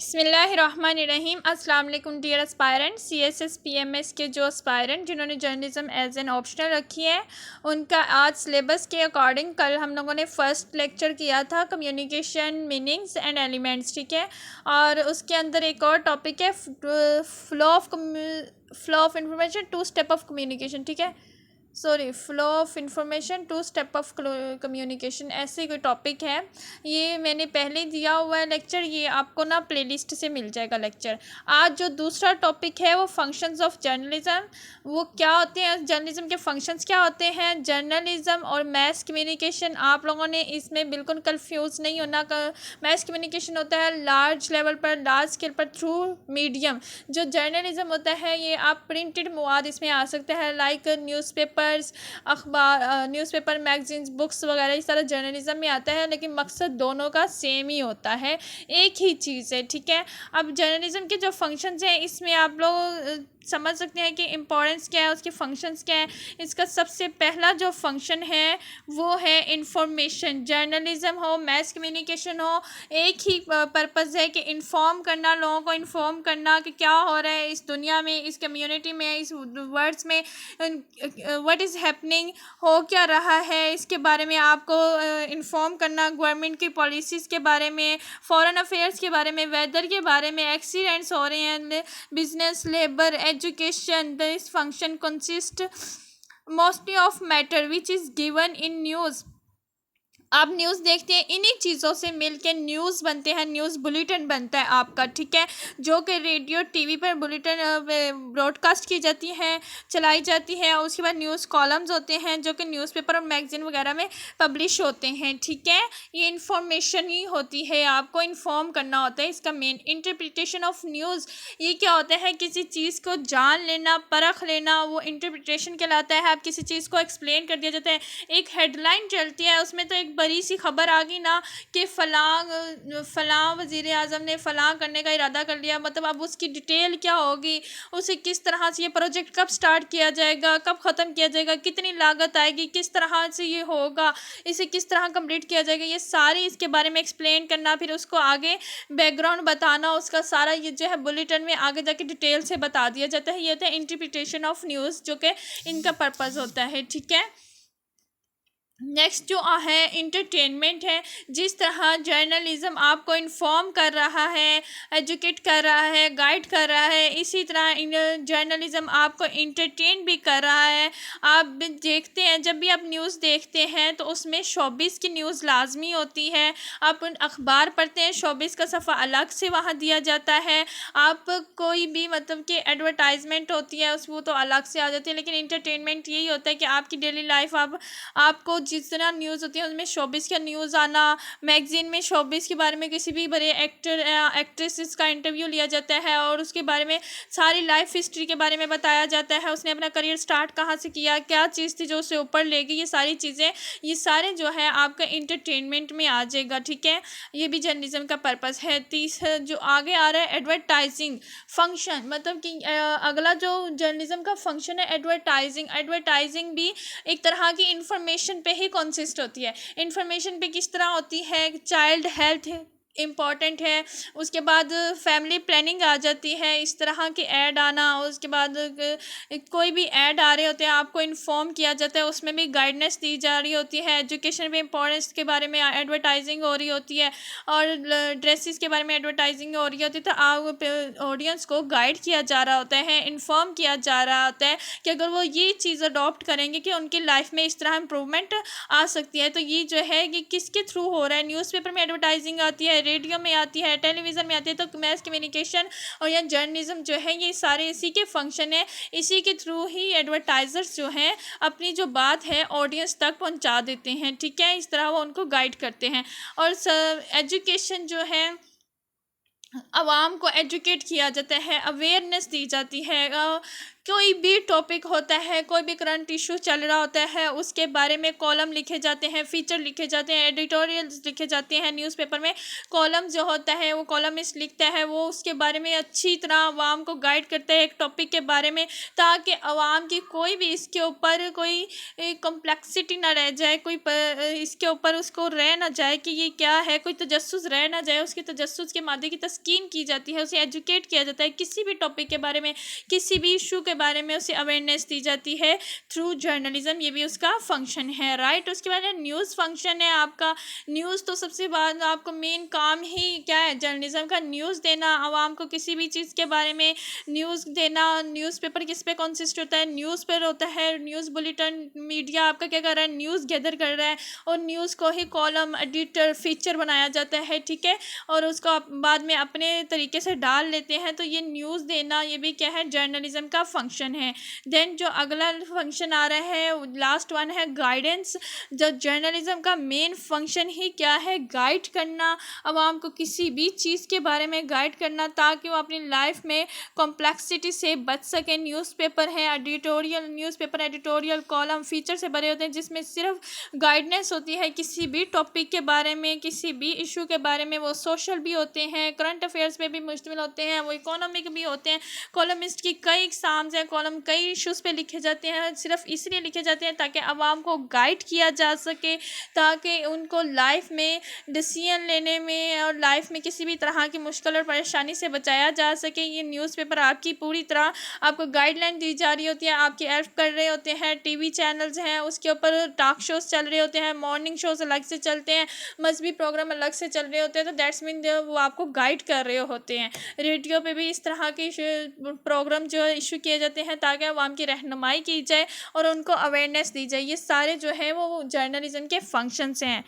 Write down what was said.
बिस्मिल्लाहिर्रहमानिर्रहीम। अस्सलाम वालेकुम डियर एस्पायरेंट। CSS PMS के जो एस्पायरेंट जिन्होंने जर्नलिज्म एज एन ऑप्शनल रखी है, उनका आज सिलेबस के अकॉर्डिंग कल हम लोगों ने फर्स्ट लेक्चर किया था कम्युनिकेशन मीनिंग्स एंड एलिमेंट्स, ठीक है। और उसके अंदर एक और टॉपिक है flow of information, two step of communication, ठीक है। Flow of information, two step of communication, ऐसे कोई टॉपिक है। ये मैंने पहले दिया हुआ है लेक्चर, ये आपको ना प्लेलिस्ट से मिल जाएगा लेक्चर। आज जो दूसरा टॉपिक है वो फंक्शंस ऑफ जर्नलिज्म। वो क्या होते हैं, जर्नलिज्म के फंक्शंस क्या होते हैं। जर्नलिज्म और मैस कम्युनिकेशन, आप लोगों ने इसमें बिल्कुल कंफ्यूज नहीं होना। मैस कम्युनिकेशन होता है लार्ज लेवल पर, लार्ज स्केल पर, थ्रू मीडियम। जो जर्नलिज्म होता है ये आप प्रिंटेड मवाद इसमें आ सकते हैं, लाइक न्यूज़पेपर्स, अखबार, न्यूज़पेपर, मैगजीन्स, बुक्स वगैरह, इस तरह जर्नलिज्म में आता है। लेकिन मकसद दोनों का सेम ही होता है, एक ही चीज़ है, ठीक है। अब जर्नलिज्म के जो फंक्शंस हैं इसमें आप लोग समझ सकते हैं कि इम्पोर्टेंस क्या है, उसके फंक्शंस क्या है। इसका सबसे पहला जो फंक्शन है वो है इंफॉर्मेशन। जर्नलिज्म हो, मैस कम्युनिकेशन हो, एक ही पर्पज़ है कि इन्फॉर्म करना, लोगों को इन्फॉर्म करना कि क्या हो रहा है इस दुनिया में, इस कम्युनिटी में, इस वर्ड्स में, व्हाट इज़ हैपनिंग, हो क्या रहा है, इसके बारे में आपको इन्फॉर्म करना। गवर्नमेंट की पॉलिसीज़ के बारे में, फॉरेन अफेयर्स के बारे में, वेदर के बारे में, एक्सीडेंट्स हो रहे हैं, business, labour, education. This function consist mostly of matter which is given in news. आप न्यूज़ देखते हैं, इन्हीं चीज़ों से मिलके न्यूज़ बनते हैं, न्यूज़ बुलेटिन बनता है आपका, ठीक है। जो कि रेडियो टीवी पर बुलेटिन ब्रॉडकास्ट की जाती हैं, चलाई जाती है। और उसके बाद न्यूज़ कॉलम्स होते हैं जो कि न्यूज़पेपर और मैगज़ीन वगैरह में पब्लिश होते हैं, ठीक है। ये इन्फॉर्मेशन ही होती है, आपको इन्फॉर्म करना होता है। इसका मेन इंटरप्रिटेशन ऑफ न्यूज़, ये क्या होता है, किसी चीज़ को जान लेना, परख लेना, वो इंटरप्रिटेशन कहलाता है। आप किसी चीज़ को एक्सप्लेन कर दिया जाता है, एक हेडलाइन चलती है, उसमें तो एक बड़ी सी खबर आ गई ना कि फ़लाँ वज़ीर आज़म ने फ़लाँ करने का इरादा कर लिया। मतलब अब उसकी डिटेल क्या होगी, उसे किस तरह से, ये प्रोजेक्ट कब स्टार्ट किया जाएगा, कब ख़त्म किया जाएगा, कितनी लागत आएगी, किस तरह से ये होगा, इसे किस तरह कंप्लीट किया जाएगा, ये सारी इसके बारे में एक्सप्लेन करना, फिर उसको आगे बैकग्राउंड बताना, उसका सारा ये जो है बुलेटिन में आगे जाके डिटेल से बता दिया जाता है। ये होता है इंटरप्रिटेशन ऑफ न्यूज़, जो कि इनका पर्पज़ होता है, ठीक है। नेक्स्ट जो है इंटरटेनमेंट है। जिस तरह जर्नलिज्म आपको इन्फॉर्म कर रहा है, एजुकेट कर रहा है, गाइड कर रहा है, इसी तरह जर्नलिज्म आपको इंटरटेन भी कर रहा है। आप देखते हैं, जब भी आप न्यूज़ देखते हैं तो उसमें शोबिस की न्यूज़ लाजमी होती है। आप अखबार पढ़ते हैं, शोबिस का सफ़ा अलग से वहाँ दिया जाता है। आप कोई भी मतलब कि एडवर्टाइजमेंट होती है उस वो तो अलग से आ जाती है। लेकिन इंटरटेनमेंट यही होता है कि आपकी डेली लाइफ आपको जिस तरह न्यूज़ होती है उसमें शोबिस का न्यूज़ आना, मैगज़ीन में शोबिस के बारे में किसी भी बड़े एक्टर एक्ट्रेसेस का इंटरव्यू लिया जाता है और उसके बारे में सारी लाइफ हिस्ट्री के बारे में बताया जाता है। उसने अपना करियर स्टार्ट कहाँ से किया, क्या चीज़ थी जो उसे ऊपर ले गई, ये सारी चीज़ें, ये सारे जो है आपका इंटरटेनमेंट में आ जाएगा, ठीक है। ये भी जर्नलिज्म का पर्पज़ है। तीसरा जो आगे आ रहा है एडवर्टाइजिंग फंक्शन, मतलब कि अगला जो जर्नलिज्म का फंक्शन है एडवर्टाइजिंग। एडवर्टाइजिंग भी एक तरह की इंफॉर्मेशन पे ही कंसिस्ट होती है। इंफॉर्मेशन पे किस तरह होती है, चाइल्ड हेल्थ इम्पॉर्टेंट है, उसके बाद फैमिली प्लानिंग आ जाती है, इस तरह के ऐड आना, उसके बाद कोई भी ऐड आ रहे होते हैं आपको इन्फॉर्म किया जाता है, उसमें भी गाइडेंस दी जा रही होती है। एजुकेशन पे इम्पोर्टेंस के बारे में एडवर्टाइजिंग हो रही होती है और ड्रेसेस के बारे में एडवर्टाइजिंग हो रही होती है। तो आप ऑडियंस को गाइड किया जा रहा होता है, इन्फॉर्म किया जा रहा होता है कि अगर वो ये चीज़ अडॉप्ट करेंगे कि उनकी लाइफ में इस तरह इम्प्रूवमेंट आ सकती है। तो ये जो है कि किसके थ्रू हो रहा है, न्यूज़पेपर में एडवर्टाइजिंग आती है, रेडियो में आती है, टेलीविज़न में आती है। तो मैस कम्युनिकेशन और या जर्नलिज्म जो है ये सारे इसी के फंक्शन है। इसी के थ्रू ही एडवर्टाइजर्स जो हैं अपनी जो बात है ऑडियंस तक पहुंचा देते हैं, ठीक है। इस तरह वो उनको गाइड करते हैं। और एजुकेशन जो है, आवाम को एजुकेट किया जाता है, अवेयरनेस दी जाती है कोई भी टॉपिक होता है, कोई भी करंट इशू चल रहा होता है, उसके बारे में कॉलम लिखे जाते हैं, फीचर लिखे जाते हैं, एडिटोरियल्स लिखे जाते हैं न्यूज़पेपर में। कॉलम जो होता है वो कॉलमिस्ट लिखता है, वो उसके बारे में अच्छी तरह आवाम को गाइड करता है एक टॉपिक के बारे में, ताकि आवाम की कोई भी इसके ऊपर कोई कॉम्प्लेक्सिटी ना रह जाए, कोई इसके ऊपर उसको रह ना जाए कि ये क्या है, कोई तजस्सुस रह ना जाए। उसके तजस्सुस के मादे की तस्कीन की जाती है, उसे एजुकेट किया जाता है, किसी भी टॉपिक के बारे में, किसी भी इशू के बारे में उसे अवेयरनेस दी जाती है थ्रू जर्नलिज्म। ये भी उसका फंक्शन है, राइट। उसके बाद न्यूज़ फंक्शन है आपका। न्यूज़ तो सबसे बाद आपको मेन काम ही क्या है जर्नलिज्म का, न्यूज़ देना आवाम को, किसी भी चीज़ के बारे में न्यूज़ देना। न्यूज़पेपर किस पे कॉन्सिस्ट होता है, न्यूज़ पर होता है न्यूज़ बुलेटिन। मीडिया आपका क्या कर रहा है, न्यूज़ गैदर कर रहा है और न्यूज़ को ही कॉलम एडिटर फीचर बनाया जाता है, ठीक है, और उसको बाद में अपने तरीके से डाल लेते हैं। तो ये न्यूज़ देना ये भी क्या है, जर्नलिज्म का फंक्शन है। देन जो अगला फंक्शन आ रहा है, लास्ट वन है गाइडेंस। जो जर्नलिज्म का मेन फंक्शन ही क्या है, गाइड करना, आवाम को किसी भी चीज़ के बारे में गाइड करना, ताकि वो अपनी लाइफ में कॉम्प्लेक्सिटी से बच सके। न्यूज़पेपर है editorial, newspaper editorial column feature से भरे होते हैं, जिसमें सिर्फ गाइडेंस होती है किसी भी टॉपिक के बारे में, किसी भी इशू के बारे में। वो सोशल भी होते हैं, करंट अफेयर्स पे भी मुश्तमिल होते हैं, वो इकोनॉमिक भी होते हैं। कॉलमिस्ट की कई एग्जाम्स हैं, कॉलम कई इश्यूज़ पे लिखे जाते हैं, सिर्फ इसलिए लिखे जाते हैं ताकि आवाम को गाइड किया जा सके, ताकि उनको लाइफ में डिसीजन लेने में और लाइफ में किसी भी तरह की मुश्किल और परेशानी से बचाया जा सके। ये न्यूज़पेपर आपकी पूरी तरह आपको गाइडलाइन दी जा रही होती है, आपकी हेल्प कर रहे होते हैं। टीवी चैनल्स हैं, उसके ऊपर टॉक शोज़ चल रहे होते हैं, मॉर्निंग शोज़ अलग से चलते हैं, मजहबी प्रोग्राम अलग से चल रहे होते हैं। तो दैट्स मीन वो आपको गाइड कर रहे होते हैं। रेडियो पे भी इस तरह के प्रोग्राम जो इशू किए जाते हैं, ताकि आवाम की रहनुमाई की जाए और उनको अवेयरनेस दी जाए। ये सारे जो है वो जर्नलिज्म के फंक्शंस हैं।